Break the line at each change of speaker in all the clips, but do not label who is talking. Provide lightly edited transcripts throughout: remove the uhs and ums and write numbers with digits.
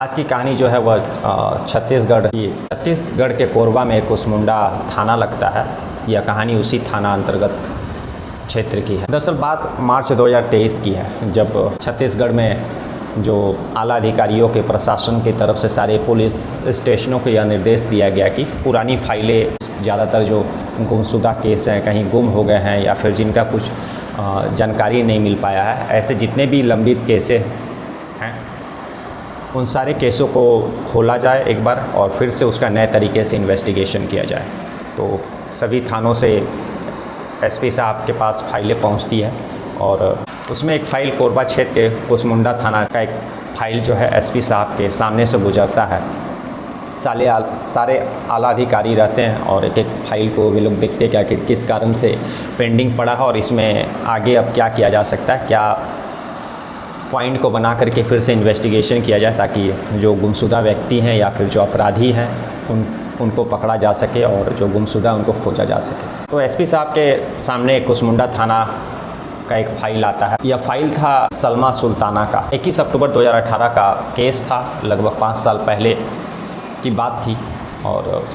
आज की कहानी जो है वह छत्तीसगढ़ के कोरबा में कुसमुंडा थाना लगता है। यह कहानी उसी थाना अंतर्गत क्षेत्र की है। दरअसल बात मार्च 2023 की है, जब छत्तीसगढ़ में जो आला अधिकारियों के प्रशासन की तरफ से सारे पुलिस स्टेशनों को यह निर्देश दिया गया कि पुरानी फाइलें, ज़्यादातर जो गुमशुदा केस हैं, कहीं गुम हो गए हैं या फिर जिनका कुछ जानकारी नहीं मिल पाया है, ऐसे जितने भी लंबित केसें हैं उन सारे केसों को खोला जाए एक बार और फिर से उसका नए तरीके से इन्वेस्टिगेशन किया जाए। तो सभी थानों से एसपी साहब के पास फाइलें पहुंचती है और उसमें एक फ़ाइल कोरबा क्षेत्र के कुसमुंडा थाना का एक फ़ाइल जो है एसपी साहब के सामने से गुजरता है। सारे आला अधिकारी रहते हैं और एक एक फाइल को वे लोग देखते क्या कि किस कारण से पेंडिंग पड़ा है और इसमें आगे अब क्या किया जा सकता है, क्या पॉइंट को बना करके फिर से इन्वेस्टिगेशन किया जाए ताकि जो गुमशुदा व्यक्ति हैं या फिर जो अपराधी हैं उनको पकड़ा जा सके और जो गुमशुदा उनको खोजा जा सके। तो एसपी साहब के सामने कुसमुंडा थाना का एक फ़ाइल आता है। यह फ़ाइल था सलमा सुल्ताना का। 21 अक्टूबर 2018 का केस था, लगभग 5 साल पहले की बात थी और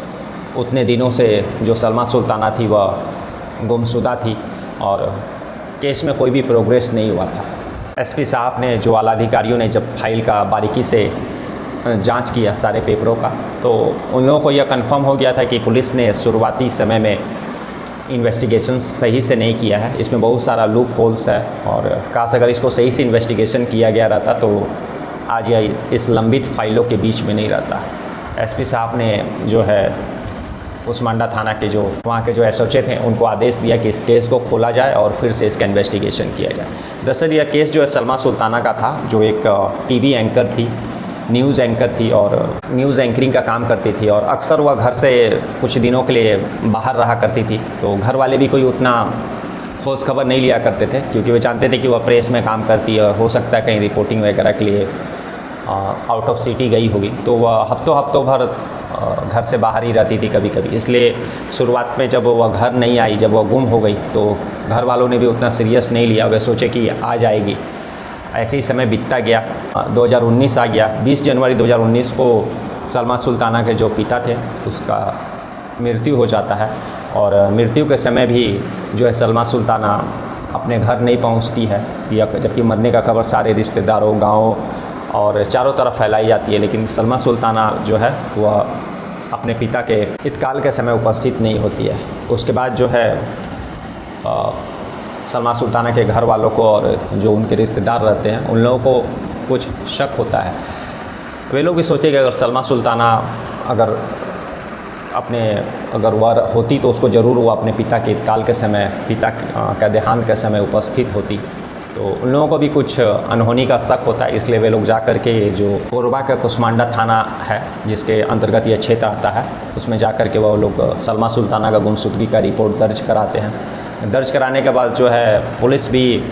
उतने दिनों से जो सलमा सुल्ताना थी वह गुमशुदा थी और केस में कोई भी प्रोग्रेस नहीं हुआ था। एसपी साहब ने, जो आला अधिकारियों ने जब फाइल का बारीकी से जांच किया सारे पेपरों का, तो उन लोगों को यह कंफर्म हो गया था कि पुलिस ने शुरुआती समय में इन्वेस्टिगेशन सही से नहीं किया है। इसमें बहुत सारा लूप होल्स है और काश अगर इसको सही से इन्वेस्टिगेशन किया गया रहता तो आज यह इस लंबित फाइलों के बीच में नहीं रहता। एसपी साहब ने जो है कुसमुंडा थाना के जो वहाँ के जो एसोसिएट हैं उनको आदेश दिया कि इस केस को खोला जाए और फिर से इसका इन्वेस्टिगेशन किया जाए। दरअसल यह केस जो है सलमा सुल्ताना का था, जो एक टीवी एंकर थी, न्यूज़ एंकर थी और न्यूज़ एंकरिंग का काम करती थी और अक्सर वह घर से कुछ दिनों के लिए बाहर रहा करती थी। तो घर वाले भी कोई उतना खोज खबर नहीं लिया करते थे क्योंकि वे जानते थे कि वह प्रेस में काम करती है, हो सकता है कहीं रिपोर्टिंग वगैरह के लिए आउट ऑफ सिटी गई होगी। तो वह हफ्तों भर घर से बाहर ही रहती थी कभी कभी। इसलिए शुरुआत में जब वह घर नहीं आई, जब वह गुम हो गई, तो घर वालों ने भी उतना सीरियस नहीं लिया। वे सोचे कि आ जाएगी। ऐसे ही समय बीतता गया, 2019 आ गया। 20 जनवरी 2019 को सलमा सुल्ताना के जो पिता थे उसका मृत्यु हो जाता है और मृत्यु के समय भी जो है सलमा सुल्ताना अपने घर नहीं पहुंचती है, या जबकि मरने का खबर सारे रिश्तेदारों, गाँव और चारों तरफ फैलाई जाती है, लेकिन सलमा सुल्ताना जो है वह अपने पिता के इंतकाल के समय उपस्थित नहीं होती है। उसके बाद जो है सलमा सुल्ताना के घर वालों को और जो उनके रिश्तेदार रहते हैं उन लोगों को कुछ शक होता है। वे लोग भी सोचे कि अगर सलमा सुल्ताना अगर वह होती तो उसको ज़रूर वो अपने पिता के इंतकाल के समय, पिता का देहांत के समय उपस्थित होती। तो उन लोगों को भी कुछ अनहोनी का शक होता है, इसलिए वे लोग जा कर के जो कोरबा का कुसमुंडा थाना है जिसके अंतर्गत यह क्षेत्र आता है, उसमें जा कर के वह लोग सलमा सुल्ताना का गुमशुदगी का रिपोर्ट दर्ज कराते हैं। दर्ज कराने के बाद जो है पुलिस भी,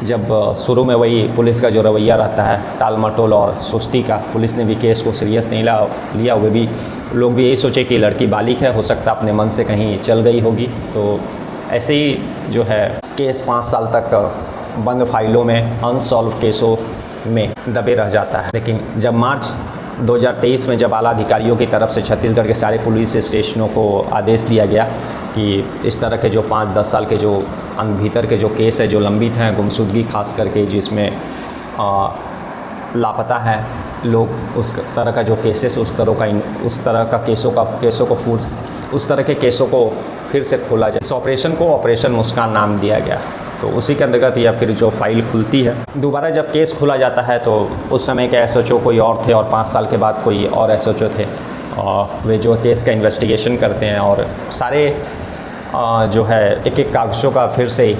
जब शुरू में वही पुलिस का जो रवैया रहता है टाल मटोल और सुस्ती का, पुलिस ने भी केस को सीरियस नहीं लिया। वे भी लोग भी यही सोचे कि लड़की बालिग है, हो सकता है अपने मन से कहीं चल गई होगी। तो ऐसे ही जो है केस 5 साल तक बंद फाइलों में, अनसॉल्व केसों में दबे रह जाता है। लेकिन जब मार्च 2023 में जब आला अधिकारियों की तरफ से छत्तीसगढ़ के सारे पुलिस स्टेशनों को आदेश दिया गया कि इस तरह के जो 5-10 साल के जो भीतर के जो केस है जो लंबित हैं, गुमशुदगी खास करके जिसमें लापता हैं लोग, उस तरह का जो केसेस, उस तरह के केसों को फिर से खोला जाए। इस ऑपरेशन को ऑपरेशन मुस्कान नाम दिया गया। तो उसी के अंतर्गत या फिर जो फाइल खुलती है, दोबारा जब केस खोला जाता है तो उस समय के एसएचओ कोई और थे और 5 साल के बाद कोई और एसएचओ थे और वे जो केस का इन्वेस्टिगेशन करते हैं और सारे जो है एक एक कागज़ों का फिर से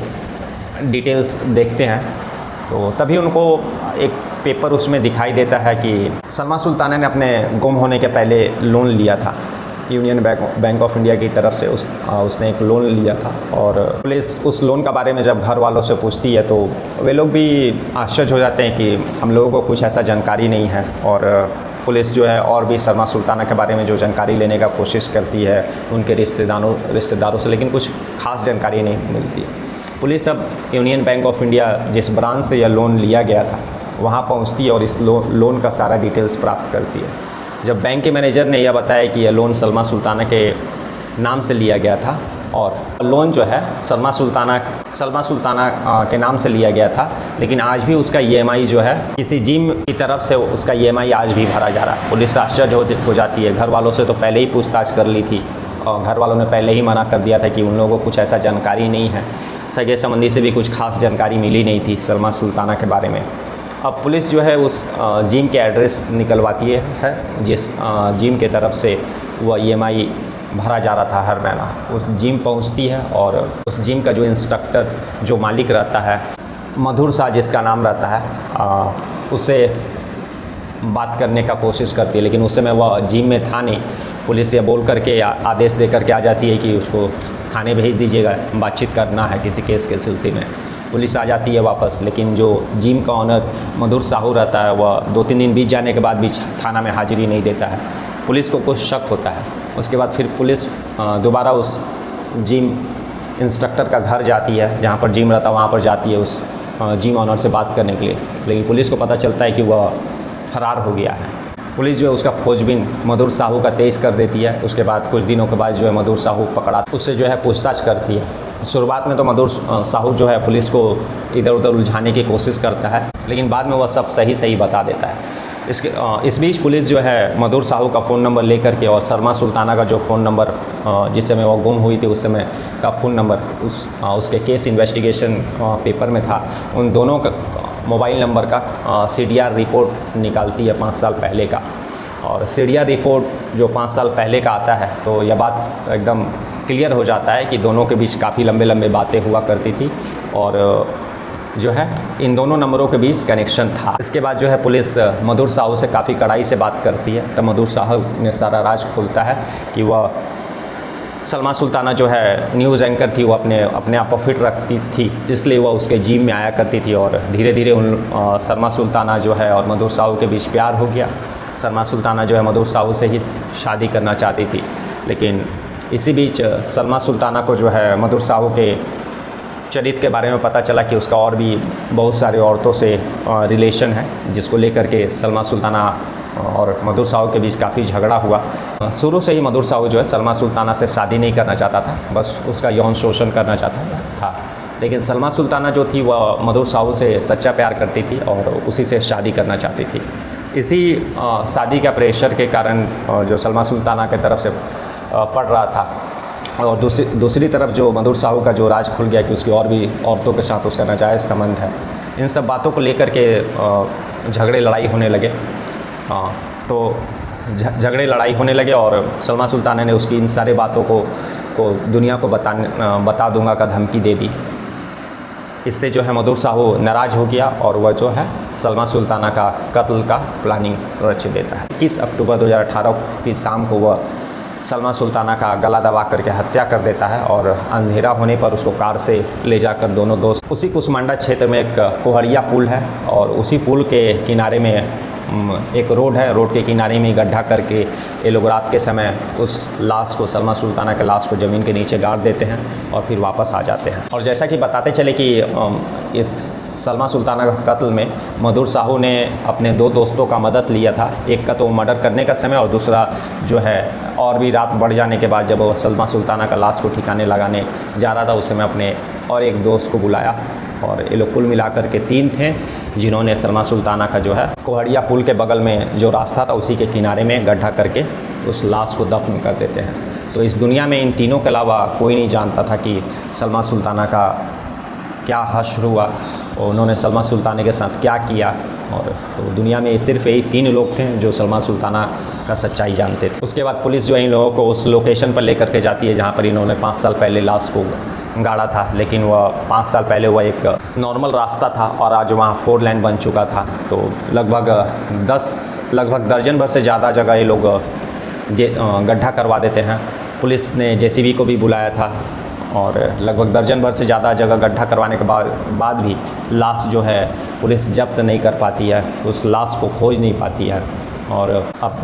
डिटेल्स देखते हैं। तो तभी उनको एक पेपर उसमें दिखाई देता है कि सलमा सुल्ताना ने अपने गुम होने के पहले लोन लिया था, यूनियन बैंक ऑफ इंडिया की तरफ से उसने एक लोन लिया था। और पुलिस उस लोन के बारे में जब घर वालों से पूछती है तो वे लोग भी आश्चर्य हो जाते हैं कि हम लोगों को कुछ ऐसा जानकारी नहीं है। और पुलिस जो है और भी सलमा सुल्ताना के बारे में जो जानकारी लेने का कोशिश करती है उनके रिश्तेदारों से, लेकिन कुछ खास जानकारी नहीं मिलती। पुलिस अब यूनियन बैंक ऑफ इंडिया जिस ब्रांच से यह लोन लिया गया था वहाँ पहुँचती है और इस लोन का सारा डिटेल्स प्राप्त करती है। जब बैंक के मैनेजर ने यह बताया कि यह लोन सलमा सुल्ताना के नाम से लिया गया था और लोन जो है सलमा सुल्ताना के नाम से लिया गया था, लेकिन आज भी उसका EMI जो है किसी जिम की तरफ से उसका EMI आज भी भरा जा रहा है। पुलिस आश्चर्य हो जाती है। घर वालों से तो पहले ही पूछताछ कर ली थी और घर वालों ने पहले ही मना कर दिया था कि उन लोगों को कुछ ऐसा जानकारी नहीं है। सगे संबंधी से भी कुछ खास जानकारी मिली नहीं थी सलमा सुल्ताना के बारे में। अब पुलिस जो है उस जिम के एड्रेस निकलवाती है जिस जिम के तरफ से वह EMI भरा जा रहा था हर महीना। उस जिम पहुंचती है और उस जिम का जो इंस्ट्रक्टर जो मालिक रहता है, मधुर शाह जिसका नाम रहता है, उससे बात करने का कोशिश करती है, लेकिन उस समय वह जिम में था नहीं। पुलिस ये बोल करके आदेश दे करके आ जाती है कि उसको थाने भेज दीजिएगा, बातचीत करना है किसी केस के सिलसिले में। पुलिस आ जाती है वापस, लेकिन जो जिम का ऑनर मधुर साहू रहता है वह 2-3 दिन बीत जाने के बाद भी थाना में हाजिरी नहीं देता है। पुलिस को कुछ शक होता है। उसके बाद फिर पुलिस दोबारा उस जिम इंस्ट्रक्टर का घर जाती है, जहाँ पर जिम रहता है वहाँ पर जाती है उस जिम ऑनर से बात करने के लिए, लेकिन पुलिस को पता चलता है कि वह फरार हो गया है। पुलिस जो है उसका खोजबीन मधुर साहू का तेज़ कर देती है। उसके बाद कुछ दिनों के बाद जो है मधुर साहू पकड़ा, उससे जो है पूछताछ करती है। शुरुआत में तो मधुर साहू जो है पुलिस को इधर उधर उलझाने की कोशिश करता है, लेकिन बाद में वह सब सही बता देता है। इस बीच पुलिस जो है मधुर साहू का फ़ोन नंबर लेकर के और सलमा सुल्ताना का जो फ़ोन नंबर जिस समय वो गुम हुई थी उस समय का फ़ोन नंबर उसके केस इन्वेस्टिगेशन पेपर में था, उन दोनों का मोबाइल नंबर का CDR रिपोर्ट निकालती है 5 साल पहले का। और CDR रिपोर्ट जो 5 साल पहले का आता है तो यह बात एकदम क्लियर हो जाता है कि दोनों के बीच काफ़ी लंबे बातें हुआ करती थी और जो है इन दोनों नंबरों के बीच कनेक्शन था। इसके बाद जो है पुलिस मधुर साहू से काफ़ी कड़ाई से बात करती है। तब मधुर साहू ने सारा राज खोलता है कि वह सलमा सुल्ताना जो है न्यूज़ एंकर थी, वो अपने आप को फिट रखती थी, इसलिए वह उसके जिम में आया करती थी। और धीरे धीरे सलमा सुल्ताना जो है और मधुर साहू के बीच प्यार हो गया। सलमा सुल्ताना जो है मधुर साहू से ही शादी करना चाहती थी, लेकिन इसी बीच सलमा सुल्ताना को जो है मधुर साहू के चरित्र के बारे में पता चला कि उसका और भी बहुत सारे औरतों से रिलेशन है, जिसको लेकर के सलमा सुल्ताना और मधुर साहू के बीच काफ़ी झगड़ा हुआ। शुरू से ही मधुर साहू जो है सलमा सुल्ताना से शादी नहीं करना चाहता था, बस उसका यौन शोषण करना चाहता था। लेकिन सलमा सुल्ताना जो थी वह मधुर साहू से सच्चा प्यार करती थी और उसी से शादी करना चाहती थी। इसी शादी का प्रेशर के कारण जो सलमा सुल्ताना की तरफ से पड़ रहा था और दूसरी तरफ जो मधुर साहू का जो राज खुल गया कि उसकी और भी औरतों के साथ उसका नाजायज़ संबंध है। इन सब बातों को लेकर के झगड़े लड़ाई होने लगे। तो झगड़े लड़ाई होने लगे और सलमा सुल्ताना ने उसकी इन सारे बातों को दुनिया को बता दूंगा का धमकी दे दी। इससे जो है मधुर साहू नाराज़ हो गया और वह जो है सलमा सुल्ताना का कत्ल का प्लानिंग रच देता है। 21 अक्टूबर 2018 की शाम को वह सलमा सुल्ताना का गला दबा करके हत्या कर देता है और अंधेरा होने पर उसको कार से ले जाकर दोनों दोस्त उसी कुसमांडा क्षेत्र में एक कोहरिया पुल है और उसी पुल के किनारे में एक रोड है, रोड के किनारे में गड्ढा करके ये लोग रात के समय उस लाश को, सलमा सुल्ताना के लाश को ज़मीन के नीचे गाड़ देते हैं और फिर वापस आ जाते हैं। और जैसा कि बताते चले कि इस सलमा सुल्ताना का कत्ल में मधुर साहू ने अपने 2 दोस्तों का मदद लिया था। एक का तो मर्डर करने का समय और दूसरा जो है और भी रात बढ़ जाने के बाद जब वो सलमा सुल्ताना का लाश को ठिकाने लगाने जा रहा था उस समय अपने और एक दोस्त को बुलाया और ये लोग कुल मिलाकर के 3 थे जिन्होंने सलमा सुल्ताना का जो है कोहरिया पुल के बगल में जो रास्ता था उसी के किनारे में गड्ढा करके उस लाश को दफन कर देते हैं। तो इस दुनिया में इन तीनों के अलावा कोई नहीं जानता था कि सलमा सुल्ताना का क्या हश्र हुआ और उन्होंने सलमा सुल्ताना के साथ क्या किया। और तो दुनिया में सिर्फ यही 3 लोग थे जो सलमा सुल्ताना का सच्चाई जानते थे। उसके बाद पुलिस जो है इन लोगों को उस लोकेशन पर लेकर के जाती है जहाँ पर इन्होंने 5 साल पहले लाश को गाड़ा था, लेकिन वह 5 साल पहले वह एक नॉर्मल रास्ता था और आज वहाँ 4 लेन बन चुका था। तो लगभग दर्जन भर से ज़्यादा जगह ये लोग गड्ढा करवा देते हैं। पुलिस ने JCB को भी बुलाया था और लगभग दर्जन भर से ज़्यादा जगह गड्ढा करवाने के बाद भी लाश जो है पुलिस जब्त नहीं कर पाती है, उस लाश को खोज नहीं पाती है। और अब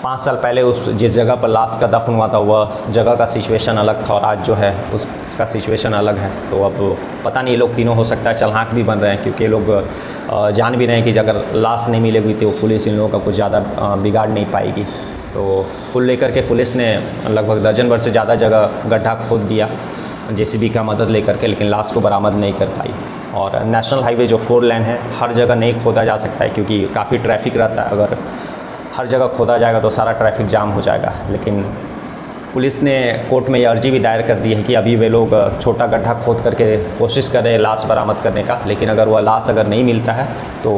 5 साल पहले उस जिस जगह पर लाश का दफन हुआ था वह जगह का सिचुएशन अलग था और आज जो है उसका सिचुएशन अलग है। तो अब पता नहीं ये लोग तीनों हो सकता है चलहाँक भी बन रहे हैं, क्योंकि ये लोग जान भी रहे हैं कि अगर लाश नहीं मिलेगी तो पुलिस इन लोगों का कुछ ज़्यादा बिगाड़ नहीं पाएगी। तो कुल लेकर के पुलिस ने लगभग दर्जन भर से ज़्यादा जगह गड्ढा खोद दिया जेसीबी का मदद लेकर के, लेकिन लाश को बरामद नहीं कर पाई। और नेशनल हाईवे जो 4 लेन है हर जगह नहीं खोदा जा सकता है, क्योंकि काफ़ी ट्रैफिक रहता है। अगर हर जगह खोदा जाएगा तो सारा ट्रैफिक जाम हो जाएगा। लेकिन पुलिस ने कोर्ट में ये अर्जी भी दायर कर दी है कि अभी वे लोग छोटा गड्ढा खोद करके कोशिश कर रहे हैं लाश बरामद करने का, लेकिन अगर वह लाश अगर नहीं मिलता है तो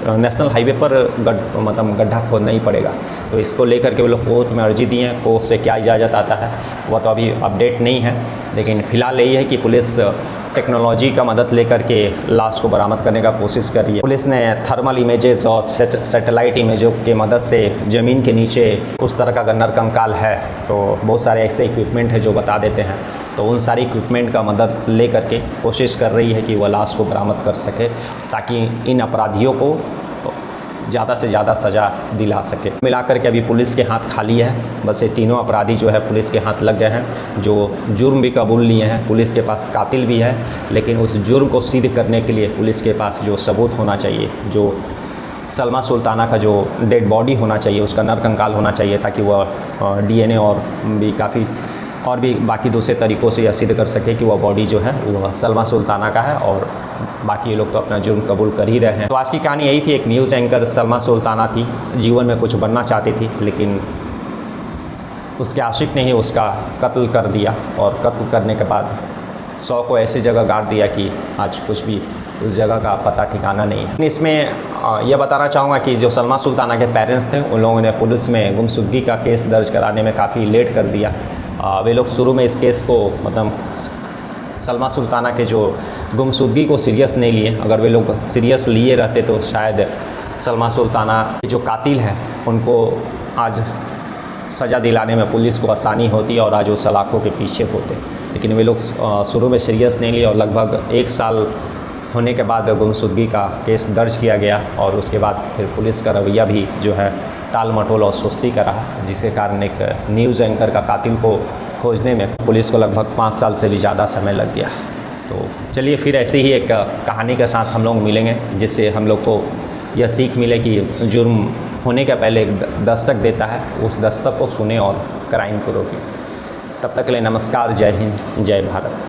नेशनल हाईवे पर मतलब गड्ढा खोदना ही पड़ेगा। तो इसको लेकर के वे लोग कोर्ट में अर्जी दी है। कोर्ट से क्या इजाज़त आता है वह तो अभी अपडेट नहीं है, लेकिन फ़िलहाल यही है कि पुलिस टेक्नोलॉजी का मदद लेकर के लाश को बरामद करने का कोशिश कर रही है। पुलिस ने थर्मल इमेजेस और सैटेलाइट इमेजों के मदद से ज़मीन के नीचे उस तरह का अगर नरकंकाल है तो बहुत सारे ऐसे इक्विपमेंट है जो बता देते हैं। तो उन सारी इक्विपमेंट का मदद ले करके कोशिश कर रही है कि वह लाश को बरामद कर सके, ताकि इन अपराधियों को ज़्यादा से ज़्यादा सज़ा दिला सके। मिलाकर के अभी पुलिस के हाथ खाली है। बस ये तीनों अपराधी जो है पुलिस के हाथ लग गए हैं, जो जुर्म भी कबूल लिए हैं। पुलिस के पास कातिल भी है, लेकिन उस जुर्म को सिद्ध करने के लिए पुलिस के पास जो सबूत होना चाहिए, जो सलमा सुल्ताना का जो डेड बॉडी होना चाहिए, उसका नरकंकाल होना चाहिए, ताकि वह डीएनए और भी काफ़ी और भी बाकी दूसरे तरीक़ों से यह सिद्ध कर सके कि वह बॉडी जो है वह सलमा सुल्ताना का है। और बाकी ये लोग तो अपना जुर्म कबूल कर ही रहे हैं। तो आज की कहानी यही थी। एक न्यूज़ एंकर सलमा सुल्ताना थी, जीवन में कुछ बनना चाहती थी, लेकिन उसके आशिक ने ही उसका कत्ल कर दिया, और कत्ल करने के बाद 100 को ऐसी जगह गाड़ दिया कि आज कुछ भी उस जगह का पता ठिकाना नहीं है। इसमें यह बताना चाहूँगा कि जो सलमा सुल्ताना के पेरेंट्स थे उन लोगों ने पुलिस में गुमशुदगी का केस दर्ज कराने में काफ़ी लेट कर दिया। वे लोग शुरू में इस केस को मतलब सलमा सुल्ताना के जो गुमशुदगी को सीरियस नहीं लिए। अगर वे लोग सीरियस लिए रहते तो शायद सलमा सुल्ताना के जो कातिल हैं उनको आज सज़ा दिलाने में पुलिस को आसानी होती और आज वो सलाखों के पीछे होते। लेकिन वे लोग शुरू में सीरियस नहीं लिए और लगभग 1 साल होने के बाद गुमशुदगी का केस दर्ज किया गया, और उसके बाद फिर पुलिस का रवैया भी जो है टाल मटोल और सुस्ती का रहा, जिसके कारण एक न्यूज़ एंकर का कातिल को खोजने में पुलिस को लगभग 5 साल से भी ज़्यादा समय लग गया। तो चलिए फिर ऐसी ही एक कहानी के साथ हम लोग मिलेंगे, जिससे हम लोग को यह सीख मिले कि जुर्म होने के पहले एक दस्तक देता है, उस दस्तक को सुने और क्राइम को रोकें। तब तक के लिए नमस्कार, जय हिंद, जय भारत।